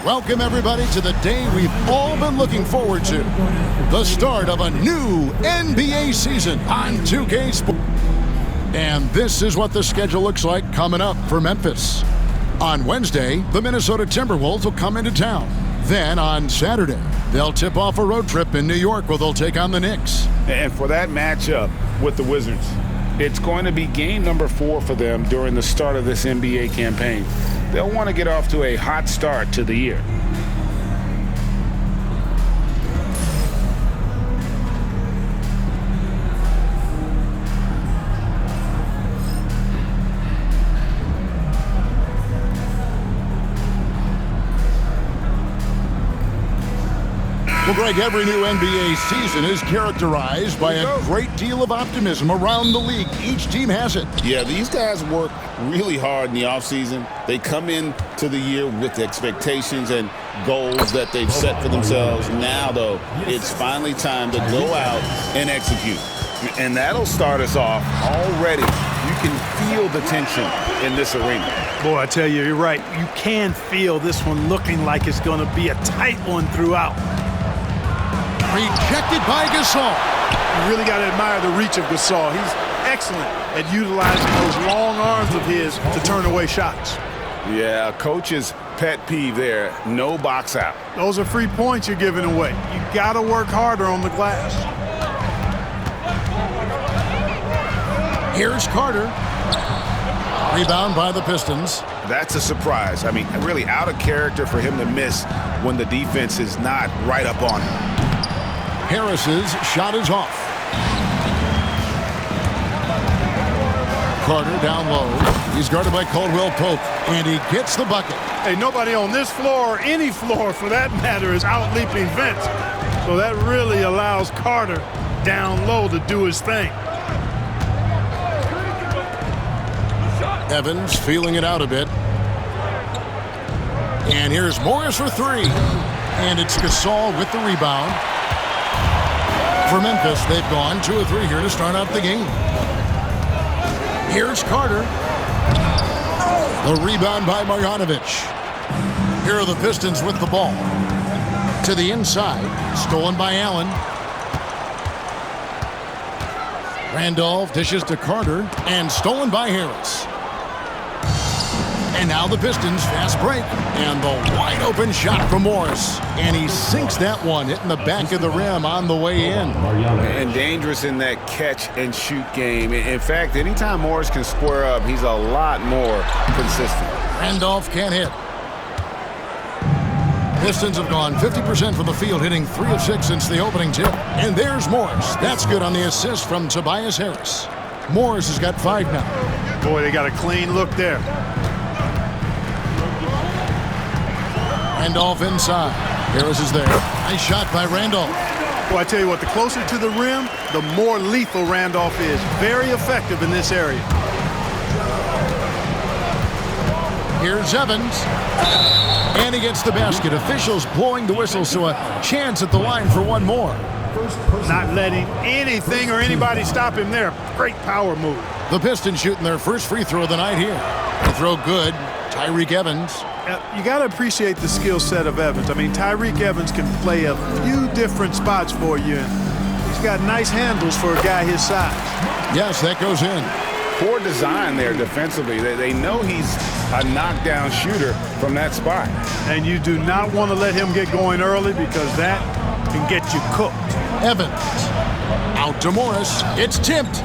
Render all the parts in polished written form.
Welcome, everybody, to the day we've all been looking forward to. The start of a new NBA season on 2K Sports. And this is what the schedule looks like coming up for Memphis. On Wednesday, the Minnesota Timberwolves will come into town. Then on Saturday, they'll tip off a road trip in New York where they'll take on the Knicks. And for that matchup with the Wizards, it's going to be game number 4 for them during the start of this NBA campaign. They'll want to get off to a hot start to the year. Well, Greg, every new NBA season is characterized by a great deal of optimism around the league. Each team has it. Yeah, these guys work really hard in the offseason. They come into the year with expectations and goals that they've set for themselves. Now, though, it's finally time to go out and execute. And that'll start us off already. You can feel the tension in this arena. Boy, I tell you, you're right. You can feel this one looking like it's going to be a tight one throughout. Rejected by Gasol. You really got to admire the reach of Gasol. He's excellent at utilizing those long arms of his to turn away shots. Yeah, coach's pet peeve there, no box out. Those are free points you're giving away. You got to work harder on the glass. Here's Carter. Rebound by the Pistons. That's a surprise. I mean, really out of character for him to miss when the defense is not right up on him. Harris's shot is off. Carter down low. He's guarded by Caldwell Pope, and he gets the bucket. Hey, nobody on this floor or any floor for that matter is out-leaping Vince. So that really allows Carter down low to do his thing. Evans feeling it out a bit. And here's Morris for 3. And it's Gasol with the rebound. For Memphis, they've gone 2 of 3 here to start out the game. Here's Carter. The rebound by Marjanovic. Here are the Pistons with the ball. To the inside. Stolen by Allen. Randolph dishes to Carter. And stolen by Harris. And now the Pistons fast break. And the wide open shot from Morris. And he sinks that one, hitting the back of the rim on the way in. And dangerous in that catch and shoot game. In fact, anytime Morris can square up, he's a lot more consistent. Randolph can't hit. Pistons have gone 50% from the field, hitting 3 of 6 since the opening tip. And there's Morris. That's good on the assist from Tobias Harris. Morris has got 5 now. Boy, they got a clean look there. Randolph inside. Harris is there. Nice shot by Randolph. Well, I tell you what, the closer to the rim, the more lethal Randolph is. Very effective in this area. Here's Evans. And he gets the basket. Officials blowing the whistle, so a chance at the line for one more. Not letting anything or anybody stop him there. Great power move. The Pistons shooting their first free throw of the night here. The throw good. Tyreek Evans. You got to appreciate the skill set of Evans. I mean, Tyreek Evans can play a few different spots for you. He's got nice handles for a guy his size. Yes, that goes in. Poor design there defensively. They know he's a knockdown shooter from that spot. And you do not want to let him get going early because that can get you cooked. Evans. Out to Morris. It's tipped.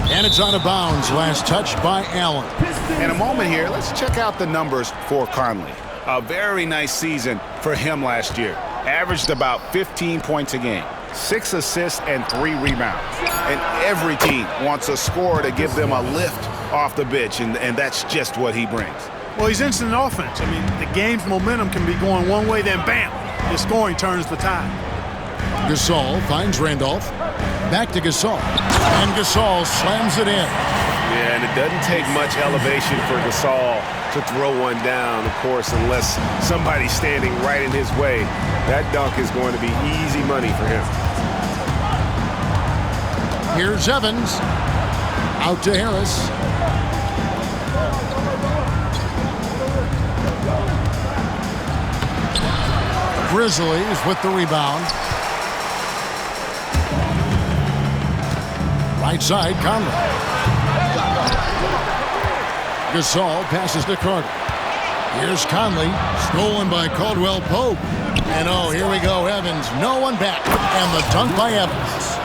And it's out of bounds. Last touch by Allen. In a moment here, let's check out the numbers for Conley. A very nice season for him last year. Averaged about 15 points a game, 6 assists and 3 rebounds. And every team wants a scorer to give them a lift off the bench, and that's just what he brings. Well, he's instant offense. I mean, the game's momentum can be going one way, then bam, the scoring turns the tide. Gasol finds Randolph. Back to Gasol. And Gasol slams it in. Yeah, and it doesn't take much elevation for Gasol to throw one down, of course, unless somebody's standing right in his way. That dunk is going to be easy money for him. Here's Evans. Out to Harris. Grizzlies with the rebound. Right side, Conley. Gasol passes to Carter. Here's Conley, stolen by Caldwell Pope. And oh, here we go, Evans. No one back. And the dunk by Evans.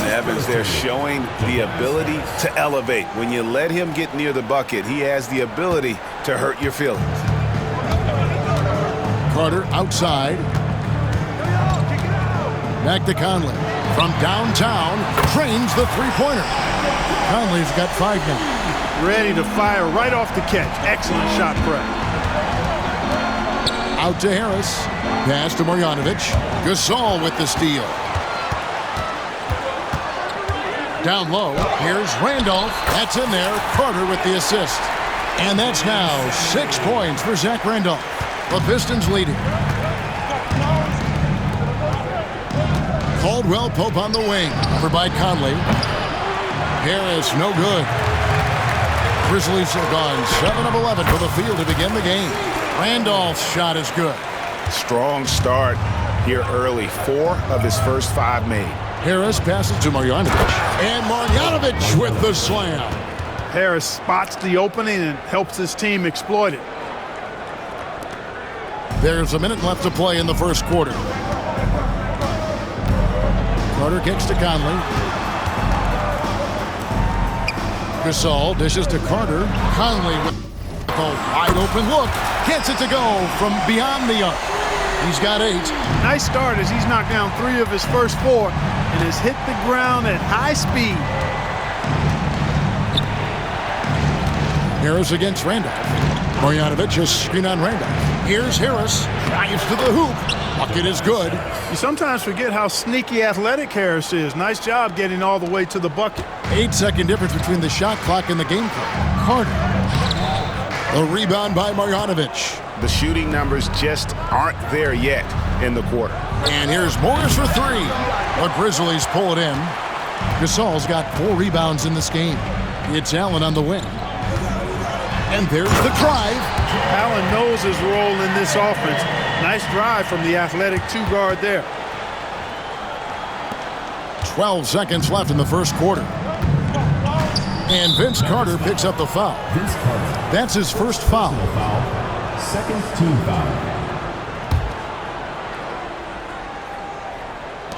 And Evans there showing the ability to elevate. When you let him get near the bucket, he has the ability to hurt your feelings. Carter outside. Back to Conley. From downtown, trains the three-pointer. Conley's got 5 now. Ready to fire right off the catch. Excellent shot prep. Out to Harris. Pass to Marjanovic. Gasol with the steal. Down low. Here's Randolph. That's in there. Carter with the assist. And that's now 6 points for Zach Randolph. The Pistons leading. Caldwell Pope on the wing. Covered by Conley. Harris, no good. Grizzlies have gone 7 of 11 for the field to begin the game. Randolph's shot is good. Strong start here early. 4 of his first 5 made. Harris passes to Marjanovic. And Marjanovic with the slam. Harris spots the opening and helps his team exploit it. There's a minute left to play in the first quarter. Carter kicks to Conley. Gasol dishes to Carter. Conley with a wide open look. Gets it to go from beyond the arc. He's got 8. Nice start as he's knocked down 3 of his first 4 and has hit the ground at high speed. Harris against Randolph. Marjanovic just screen on Randolph. Here's Harris. Drives to the hoop. Bucket is good. You sometimes forget how sneaky athletic Harris is. Nice job getting all the way to the bucket. 8-second difference between the shot clock and the game clock. Carter. A rebound by Marjanovic. The shooting numbers just aren't there yet in the quarter. And here's Morris for 3. The Grizzlies pull it in. Gasol's got 4 rebounds in this game. It's Allen on the wing. And there's the drive. Allen knows his role in this offense. Nice drive from the athletic 2-guard there. 12 seconds left in the first quarter. And Vince Carter picks up the foul. That's his first foul. Second team foul.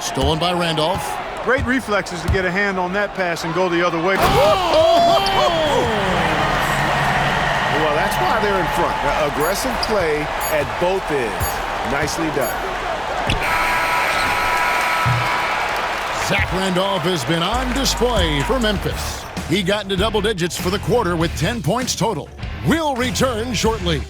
Stolen by Randolph. Great reflexes to get a hand on that pass and go the other way. Well, that's why they're in front. Aggressive play at both ends. Nicely done. Zach Randolph has been on display for Memphis. He got into double digits for the quarter with 10 points total. We'll return shortly.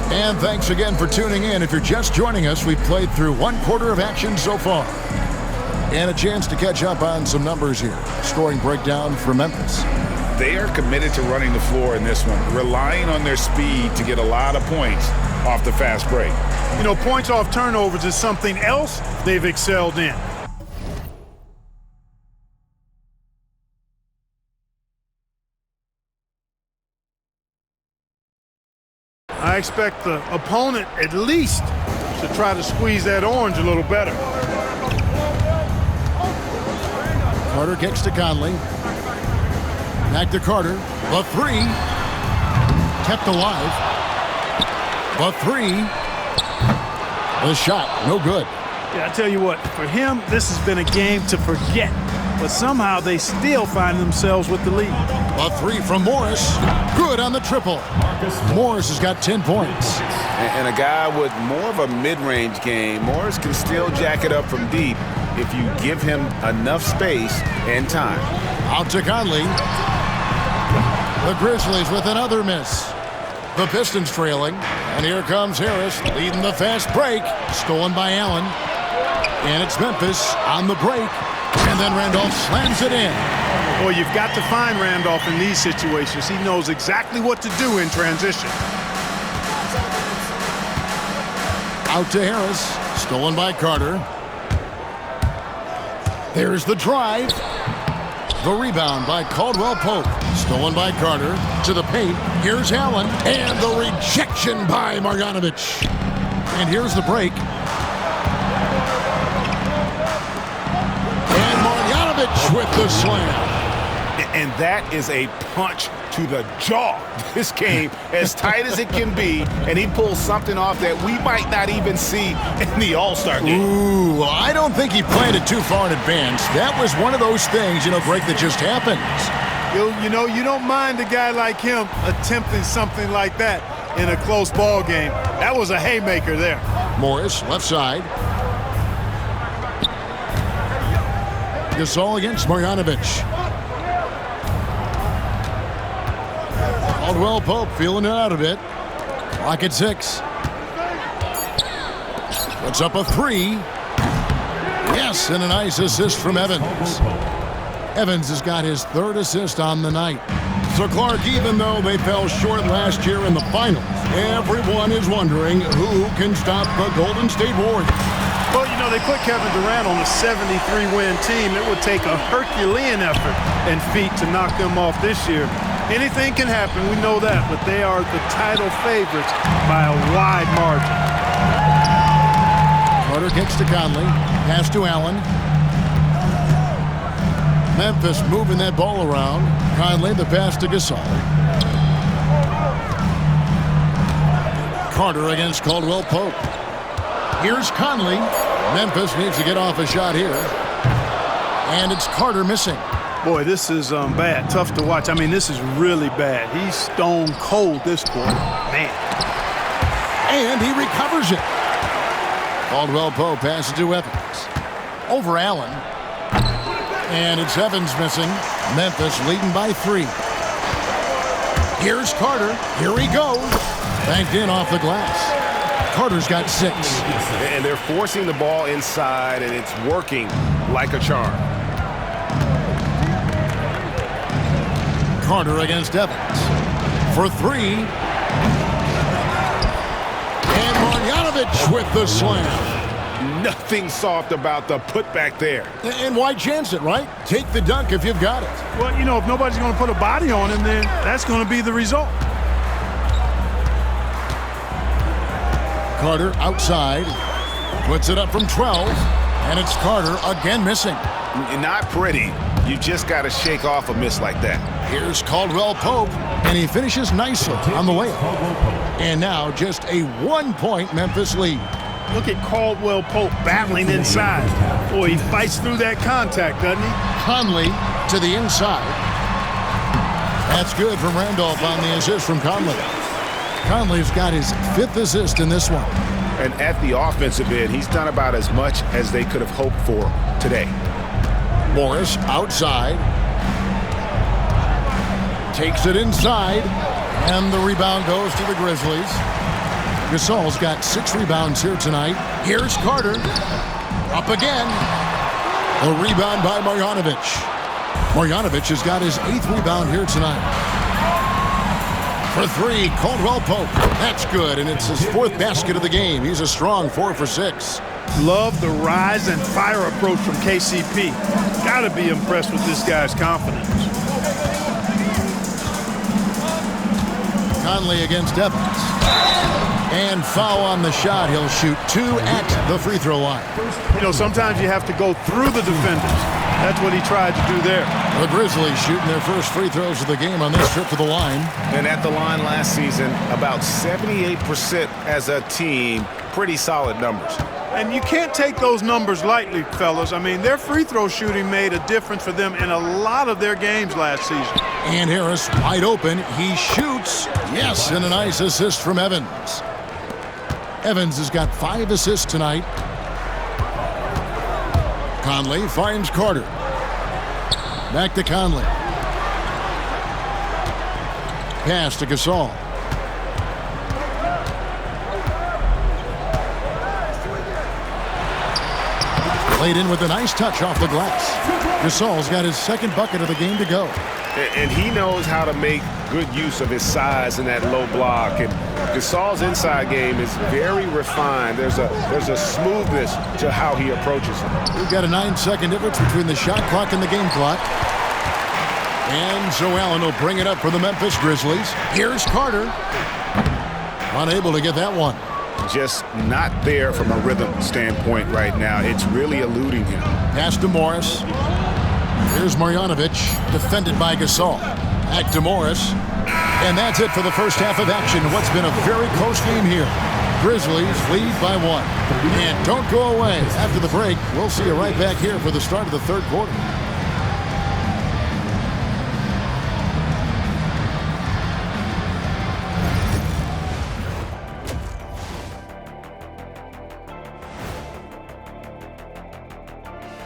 And thanks again for tuning in. If you're just joining us, we've played through 1 quarter of action so far. And a chance to catch up on some numbers here. Scoring breakdown for Memphis. They are committed to running the floor in this one, relying on their speed to get a lot of points off the fast break. You know, points off turnovers is something else they've excelled in. I expect the opponent at least to try to squeeze that orange a little better. Carter kicks to Conley. Back to Carter. The 3. Kept alive. The 3. The shot. No good. Yeah, I tell you what, for him, this has been a game to forget. But somehow they still find themselves with the lead. A 3 from Morris. Good on the triple. Morris has got 10 points. And a guy with more of a mid-range game, Morris can still jack it up from deep if you give him enough space and time. Out to Conley. The Grizzlies with another miss. The Pistons trailing. And here comes Harris leading the fast break. Stolen by Allen. And it's Memphis on the break. And then Randolph slams it in. Well, you've got to find Randolph in these situations. He knows exactly what to do in transition. Out to Harris. Stolen by Carter. There's the drive. The rebound by Caldwell Pope. Stolen by Carter. To the paint. Here's Allen. And the rejection by Marjanovic. And here's the break. And Marjanovic with the slam. And that is a punch to the jaw. This game, as tight as it can be, and he pulls something off that we might not even see in the All-Star game. Ooh, I don't think he planned it too far in advance. That was one of those things, Greg, that just happens. You don't mind a guy like him attempting something like that in a close ball game. That was a haymaker there. Morris, left side. Gasol against Marjanovic. Caldwell Pope feeling it out a bit. Clock at 6. Puts up a 3. Yes, and a nice assist from Evans. Evans has got his 3rd assist on the night. So Clark, even though they fell short last year in the finals, everyone is wondering who can stop the Golden State Warriors. Well, they put Kevin Durant on a 73-win team. It would take a Herculean effort and feat to knock them off this year. Anything can happen, we know that, but they are the title favorites by a wide margin. Carter kicks to Conley. Pass to Allen. Memphis moving that ball around. Conley, the pass to Gasol. Carter against Caldwell Pope. Here's Conley. Memphis needs to get off a shot here. And it's Carter missing. Boy, this is bad. Tough to watch. I mean, this is really bad. He's stone cold this quarter. Man. And he recovers it. Caldwell Pope passes to Evans. Over Allen. And it's Evans missing. Memphis leading by 3. Here's Carter. Here he goes. Banked in off the glass. Carter's got 6. And they're forcing the ball inside, and it's working like a charm. Carter against Evans for 3. And Marjanovic with the slam. Nothing soft about the putback there. And why chance it, right? Take the dunk if you've got it. Well, if nobody's going to put a body on him, then that's going to be the result. Carter outside. Puts it up from 12. And it's Carter again missing. Not pretty. You just got to shake off a miss like that. Here's Caldwell Pope, and he finishes nicely on the layup. And now just a 1-point Memphis lead. Look at Caldwell Pope battling inside. Boy, he fights through that contact, doesn't he? Conley to the inside. That's good from Randolph on the assist from Conley. Conley's got his 5th assist in this one. And at the offensive end, he's done about as much as they could have hoped for today. Morris outside. Takes it inside. And the rebound goes to the Grizzlies. Gasol's got 6 rebounds here tonight. Here's Carter. Up again. A rebound by Marjanovic. Marjanovic has got his 8th rebound here tonight. For 3, Caldwell Pope. That's good, and it's his 4th basket of the game. He's a strong 4 for 6. Love the rise and fire approach from KCP. Got to be impressed with this guy's confidence. Conley against Evans. And foul on the shot. He'll shoot 2 at the free throw line. Sometimes you have to go through the defenders. That's what he tried to do there. The Grizzlies shooting their first free throws of the game on this trip to the line. And at the line last season, about 78% as a team. Pretty solid numbers. And you can't take those numbers lightly, fellas. I mean, their free throw shooting made a difference for them in a lot of their games last season. And Harris wide open. He shoots. Yes, and a nice assist from Evans. Evans has got 5 assists tonight. Conley finds Carter. Back to Conley. Pass to Gasol. Played in with a nice touch off the glass. Gasol's got his 2nd bucket of the game to go. And he knows how to make good use of his size in that low block. And Gasol's inside game is very refined. There's a smoothness to how he approaches it. We've got a 9-second difference between the shot clock and the game clock. And Joe Allen will bring it up for the Memphis Grizzlies. Here's Carter. Unable to get that one. Just not there from a rhythm standpoint right now. It's really eluding him. Pass to Morris. Here's Marjanovic, defended by Gasol. Back to Morris. And that's it for the first half of action. What's been a very close game here. Grizzlies lead by 1. And don't go away. After the break, we'll see you right back here for the start of the third quarter.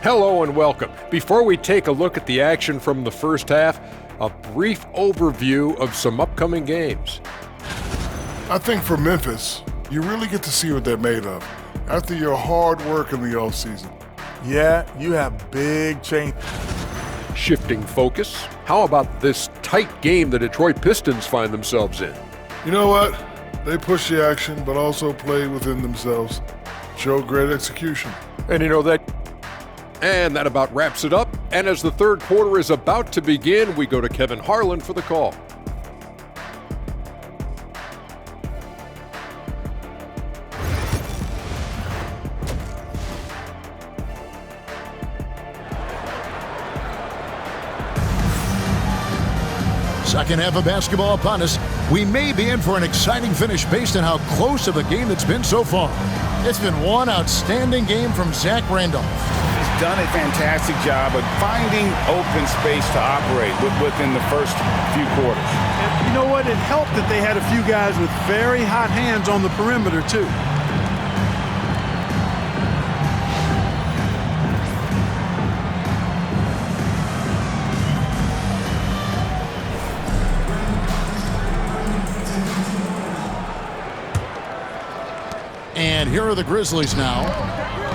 Hello and welcome. Before we take a look at the action from the first half, a brief overview of some upcoming games. I think for Memphis, you really get to see what they're made of after your hard work in the offseason. Yeah, you have big change. Shifting focus, how about this tight game the Detroit Pistons find themselves in? You know what? They push the action, but also play within themselves. Show great execution. And you know that. And that about wraps it up. And as the third quarter is about to begin, we go to Kevin Harlan for the call. Second half of basketball upon us. We may be in for an exciting finish based on how close of a game it's been so far. It's been one outstanding game from Zach Randolph. Done a fantastic job of finding open space to operate within the first few quarters. And you know what? It helped that they had a few guys with very hot hands on the perimeter, too. And here are the Grizzlies now.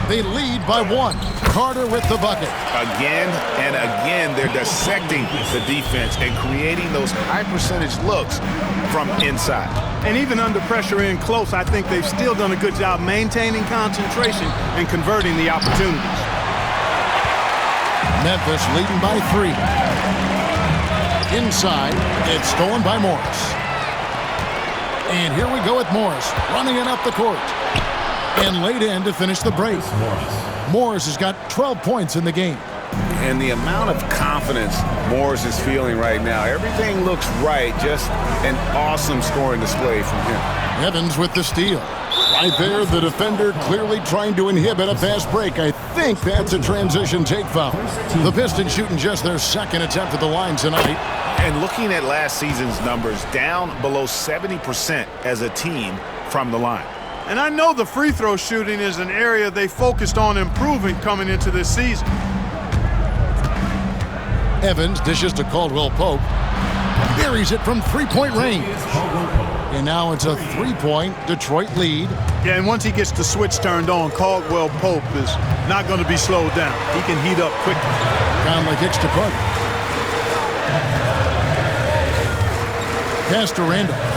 They lead by 1. Carter with the bucket. Again and again, they're dissecting the defense and creating those high-percentage looks from inside. And even under pressure in close, I think they've still done a good job maintaining concentration and converting the opportunities. Memphis leading by 3. Inside, it's stolen by Morris. And here we go with Morris, running it up the court. And laid in to finish the break. Morris has got 12 points in the game. And the amount of confidence Morris is feeling right now, everything looks right. Just an awesome scoring display from him. Evans with the steal. Right there, the defender clearly trying to inhibit a fast break. I think that's a transition take foul. The Pistons shooting just their second attempt at the line tonight. And looking at last season's numbers, down below 70% as a team from the line. And I know the free throw shooting is an area they focused on improving coming into this season. Evans dishes to Caldwell Pope. Buries it from three-point range. And now it's a three-point Detroit lead. Yeah, and once he gets the switch turned on, Caldwell Pope is not going to be slowed down. He can heat up quickly. Conley kicks to Carter. Pass to Randolph.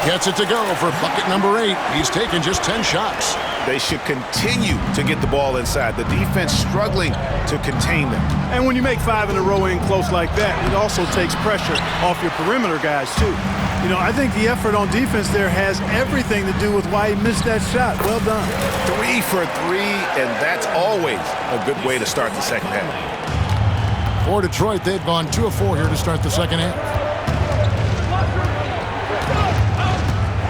Gets it to go for bucket number 8. He's taken just 10 shots. They should continue to get the ball inside. The defense struggling to contain them. And when you make 5 in a row in close like that, it also takes pressure off your perimeter guys, too. You know, I think the effort on defense there has everything to do with why he missed that shot. Well done. 3 for 3, and that's always a good way to start the second half. For Detroit, they've gone 2 of 4 here to start the second half.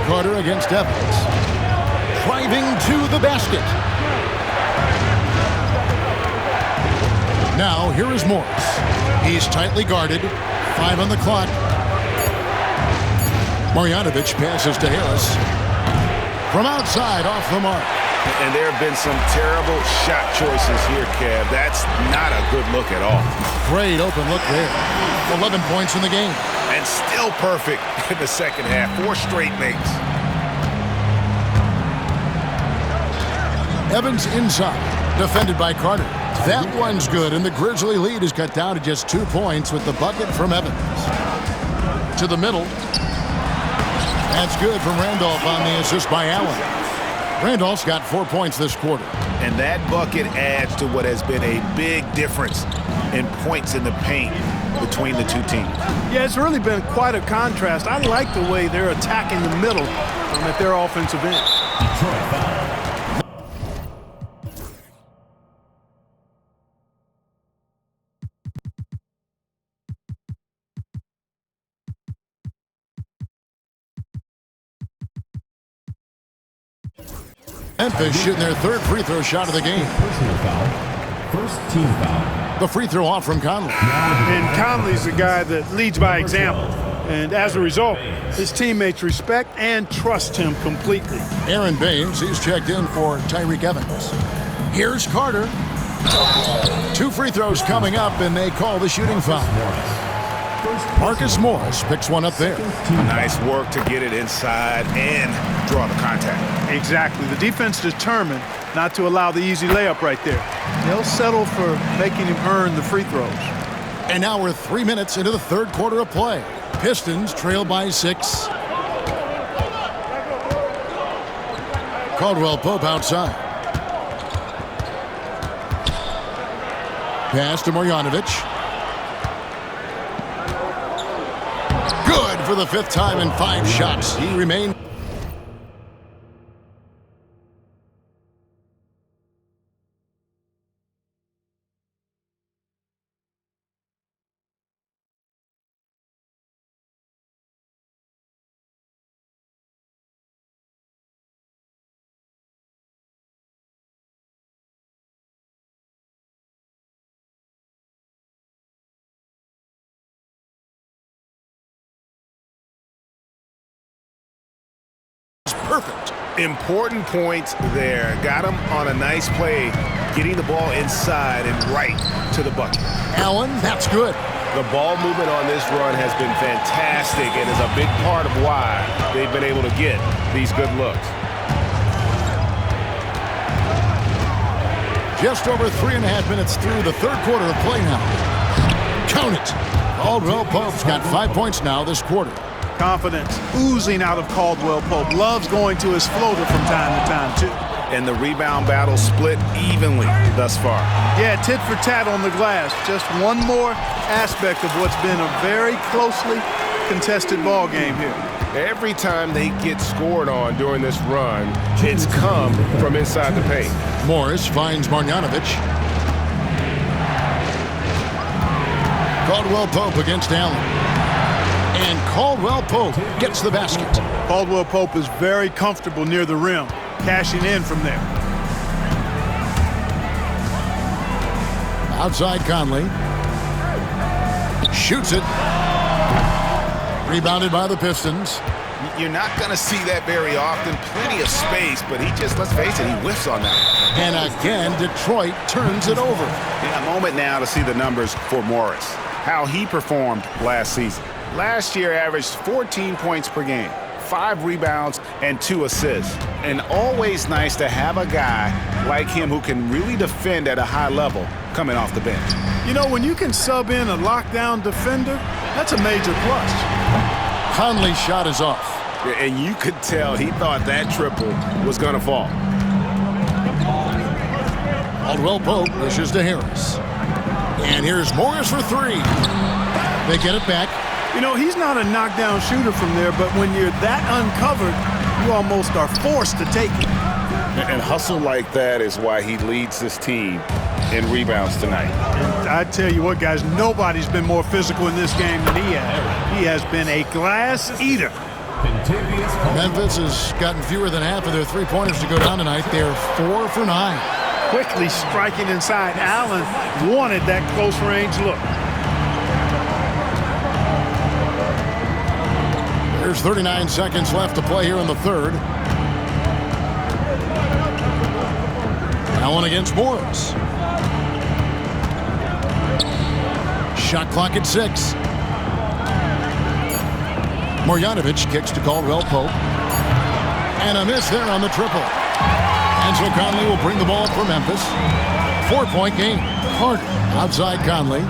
Carter against Evans. Driving to the basket. Now, here is Morris. He's tightly guarded. 5 on the clock. Marjanovic passes to Harris. From outside, off the mark. And there have been some terrible shot choices here, Kev. That's not a good look at all. Great open look there. 11 points in the game. And still perfect in the second half. 4 straight makes. Evans inside. Defended by Carter. That one's good, and the Grizzly lead is cut down to just 2 points with the bucket from Evans. To the middle. That's good from Randolph on the assist by Allen. Randolph's got 4 points this quarter. And that bucket adds to what has been a big difference in points in the paint between the two teams. Yeah, it's really been quite a contrast. I like the way they're attacking the middle at their offensive end. Detroit foul. Memphis shooting their third free throw shot of the game. Personal foul. First team foul. The free throw off from Conley. And Conley's the guy that leads by example. And as a result, his teammates respect and trust him completely. Aaron Baines, he's checked in for Tyreke Evans. Here's Carter. 2 free throws coming up, and they call the shooting foul. Marcus Morris picks one up there. Nice work to get it inside and draw the contact. Exactly. The defense determined not to allow the easy layup right there. They'll settle for making him earn the free throws. And now we're 3 minutes into the third quarter of play. Pistons trail by 6. Caldwell Pope outside. Pass to Marjanovic. Good for the 5th time in 5 shots. He remained. Perfect. Important points there. Got him on a nice play, getting the ball inside and right to the bucket. Allen, that's good. The ball movement on this run has been fantastic and is a big part of why they've been able to get these good looks. Just over 3.5 minutes through the third quarter of play now. Count it. Caldwell Pope's got 5 points now this quarter. Confidence oozing out of Caldwell Pope. Loves going to his floater from time to time, too. And the rebound battle split evenly thus far. Yeah, tit for tat on the glass. Just one more aspect of what's been a very closely contested ball game here. Every time they get scored on during this run, it's come from inside the paint. Morris finds Marjanovic. Caldwell Pope against Allen. And Caldwell Pope gets the basket. Caldwell Pope is very comfortable near the rim, cashing in from there. Outside Conley. Shoots it. Rebounded by the Pistons. You're not going to see that very often. Plenty of space, but he just, let's face it, he whiffs on that. And again, Detroit turns it over. A moment now to see the numbers for Morris. How he performed last season. Last year averaged 14 points per game, 5 rebounds, and 2 assists. And always nice to have a guy like him who can really defend at a high level coming off the bench. You know, when you can sub in a lockdown defender, that's a major plus. Conley's shot is off. And you could tell he thought that triple was going to fall. Caldwell Pope pushes to Harris. And here's Morris for 3. They get it back. You know, he's not a knockdown shooter from there, but when you're that uncovered, you almost are forced to take it. And hustle like that is why he leads this team in rebounds tonight. And I tell you what, guys, nobody's been more physical in this game than he has. He has been a glass eater. Memphis has gotten fewer than half of their 3-pointers to go down tonight. They're 4 for 9. Quickly striking inside. Allen wanted that close-range look. There's 39 seconds left to play here in the third. Allen against Morris. Shot clock at 6. Marjanovic kicks to Caldwell Pope. And a miss there on the triple. And so Conley will bring the ball up for Memphis. 4-point game. Carter outside Conley.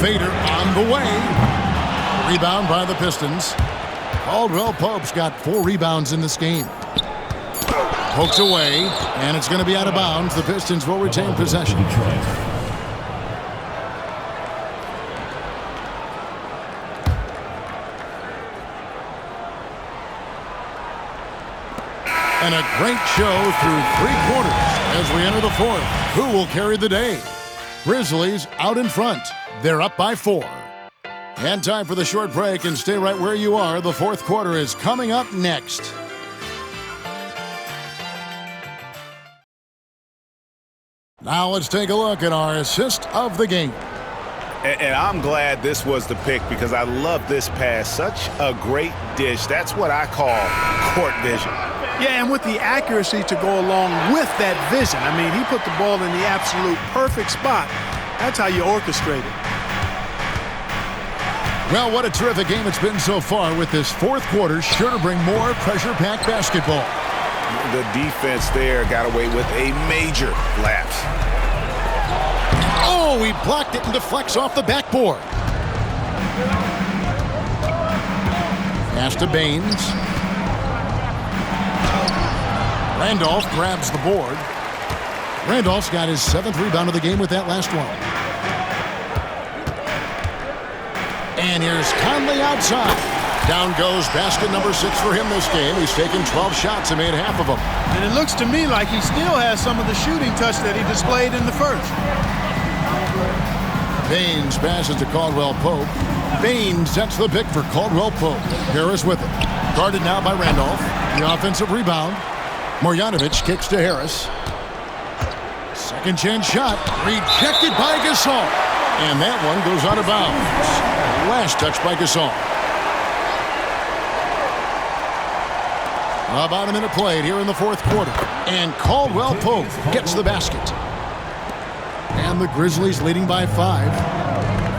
Fader on the way. Rebound by the Pistons. Caldwell Pope's got 4 rebounds in this game. Poked away, and it's going to be out of bounds. The Pistons will retain possession. And a great show through 3 quarters as we enter the 4th. Who will carry the day? Grizzlies out in front. They're up by 4. And time for the short break, and stay right where you are. The 4th quarter is coming up next. Now let's take a look at our assist of the game. And I'm glad this was the pick because I love this pass. Such a great dish. That's what I call court vision. Yeah, and with the accuracy to go along with that vision. I mean, he put the ball in the absolute perfect spot. That's how you orchestrate it. Well, what a terrific game it's been so far, with this 4th quarter sure to bring more pressure-packed basketball. The defense there got away with a major lapse. Oh, he blocked it and deflects off the backboard. Pass to Baines. Randolph grabs the board. Randolph's got his 7th rebound of the game with that last one. And here's Conley outside. Down goes basket number 6 for him this game. He's taken 12 shots and made half of them. And it looks to me like he still has some of the shooting touch that he displayed in the first. Baines passes to Caldwell Pope. Baines sets the pick for Caldwell Pope. Harris with it. Guarded now by Randolph. The offensive rebound. Marjanovic kicks to Harris. Second chance shot. Rejected by Gasol. And that one goes out of bounds. Last touch by Gasol. About a minute played here in the 4th quarter. And Caldwell Pope gets the basket. And the Grizzlies leading by 5.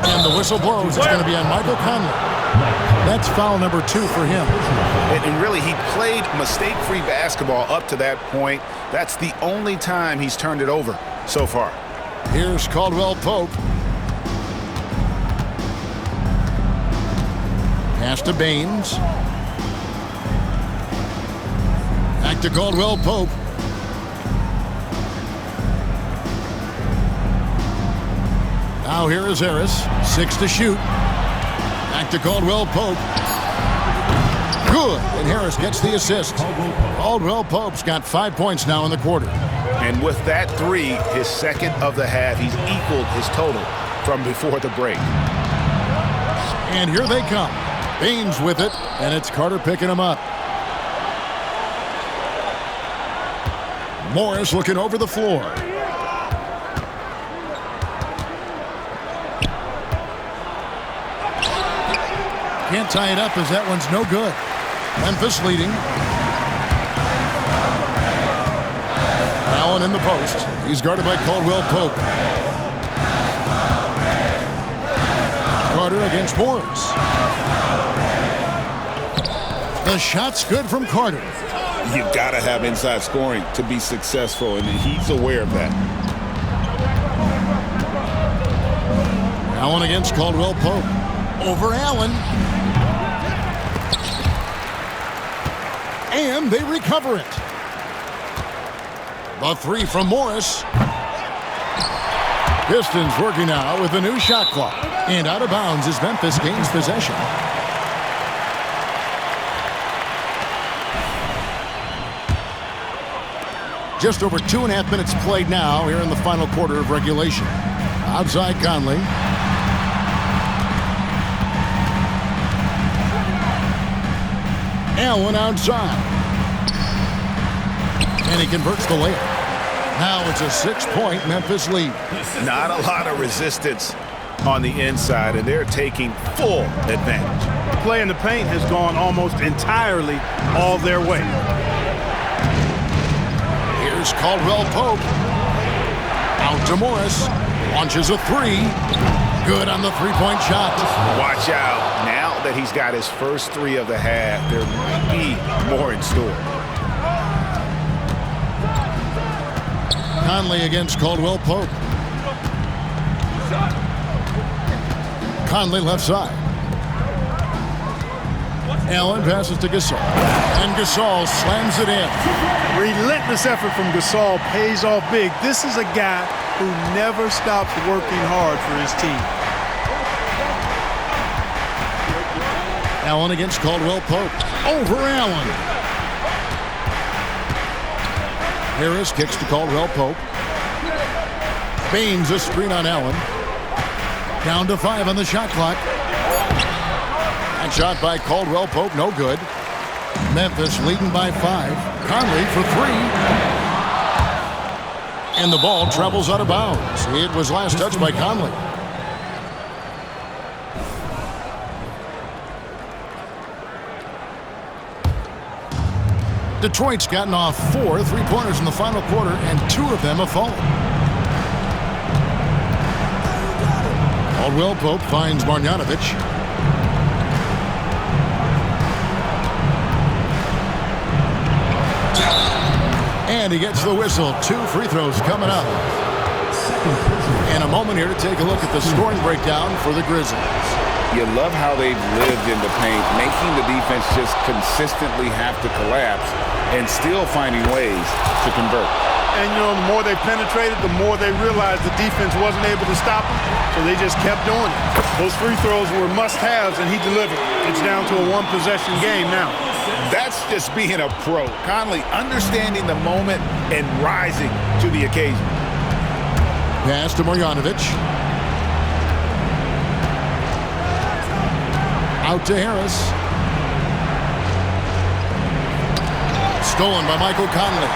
And the whistle blows. It's going to be on Michael Conley. That's foul number 2 for him. And really, he played mistake-free basketball up to that point. That's the only time he's turned it over so far. Here's Caldwell Pope. Pass to Baines. Back to Caldwell Pope. Now here is Harris. 6 to shoot. Back to Caldwell Pope. Good. And Harris gets the assist. Caldwell Pope's got 5 points now in the quarter. And with that 3, his 2nd of the half, he's equaled his total from before the break. And here they come. Baines with it, and it's Carter picking him up. Morris looking over the floor. Can't tie it up as that one's no good. Memphis leading. Allen in the post. He's guarded by Caldwell Pope. Carter against Morris. The shot's good from Carter. You've got to have inside scoring to be successful, and he's aware of that. Allen against Caldwell Pope. Over Allen. And they recover it. The 3 from Morris. Pistons working now with a new shot clock. And out of bounds as Memphis gains possession. Just over 2.5 minutes played now here in the final quarter of regulation. Outside Conley. Allen outside. And he converts the layup. Now it's a 6-point Memphis lead. Not a lot of resistance on the inside, and they're taking full advantage. The play in the paint has gone almost entirely all their way. Here's Caldwell Pope. Out to Morris. Launches a 3. Good on the three-point shot. Watch out. Now that he's got his first three of the half, there might be more in store. Conley against Caldwell Pope. Conley left side. Allen passes to Gasol. And Gasol slams it in. Relentless effort from Gasol pays off big. This is a guy who never stops working hard for his team. Allen against Caldwell Pope. Over Allen. Harris kicks to Caldwell Pope. Baines a screen on Allen. Down to 5 on the shot clock. And shot by Caldwell Pope, no good. Memphis leading by 5. Conley for 3. And the ball travels out of bounds. It was last touched by Conley. Detroit's gotten off 4 3-pointers in the final quarter, and 2 of them have fallen. Caldwell Pope finds Marjanovic. And he gets the whistle. 2 free throws coming up. And a moment here to take a look at the scoring breakdown for the Grizzlies. You love how they've lived in the paint, making the defense just consistently have to collapse and still finding ways to convert. And, you know, the more they penetrated, the more they realized the defense wasn't able to stop them, so they just kept doing it. Those free throws were must-haves, and he delivered. It's down to a one-possession game now. That's just being a pro. Conley understanding the moment and rising to the occasion. Pass to Marjanovic. Out to Harris. Stolen by Michael Conley.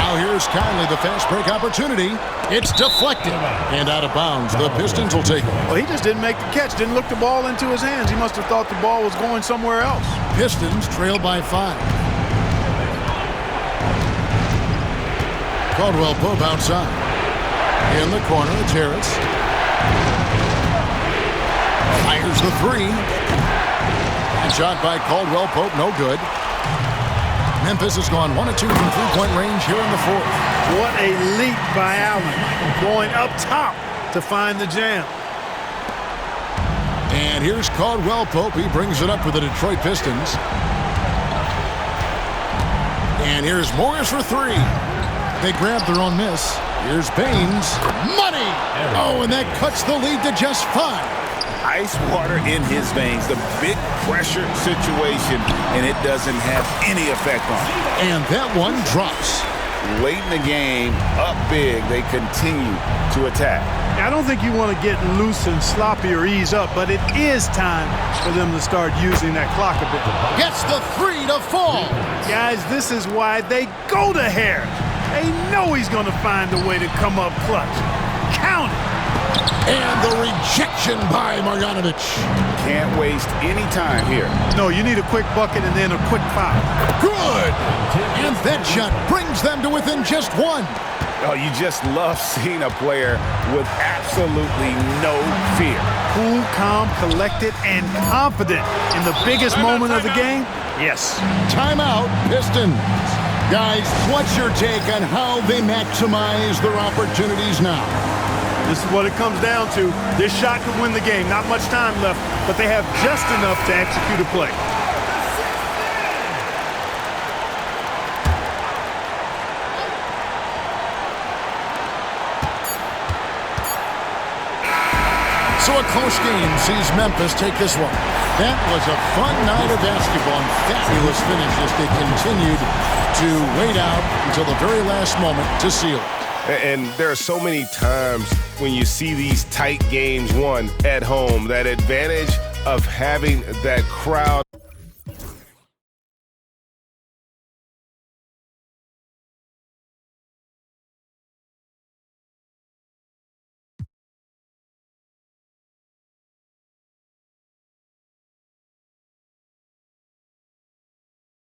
Now here's Conley, the fast break opportunity. It's deflected and out of bounds. The Pistons will take it. Well, he just didn't make the catch, didn't look the ball into his hands. He must have thought the ball was going somewhere else. Pistons trail by 5. Caldwell Pope outside. In the corner, it's Harris. Fires the 3. And shot by Caldwell Pope, no good. Memphis has gone 1 of 2 from 3-point range here in the 4th. What a leap by Allen, going up top to find the jam. And here's Caldwell Pope. He brings it up for the Detroit Pistons. And here's Morris for 3. They grab their own miss. Here's Baines. Money! Oh, and that cuts the lead to just 5. Ice water in his veins, the big pressure situation, and it doesn't have any effect on him. And that one drops. Late in the game, up big, they continue to attack. I don't think you want to get loose and sloppy or ease up, but it is time for them to start using that clock a bit. Gets the 3 to fall. Guys, this is why they go to Harris. They know he's going to find a way to come up clutch. Count it. And the rejection by Marjanovic. Can't waste any time here. No, you need a quick bucket and then a quick foul. Good. And that shot brings them to within just 1. Oh, you just love seeing a player with absolutely no fear. Cool, calm, collected, and confident in the biggest moment of the game. Yes. Timeout, Pistons. Guys, what's your take on how they maximize their opportunities now? This is what it comes down to. This shot could win the game. Not much time left, but they have just enough to execute a play. So a close game sees Memphis take this one. That was a fun night of basketball and fabulous finish as they continued to wait out until the very last moment to seal it. And there are so many times when you see these tight games won at home, that advantage of having that crowd.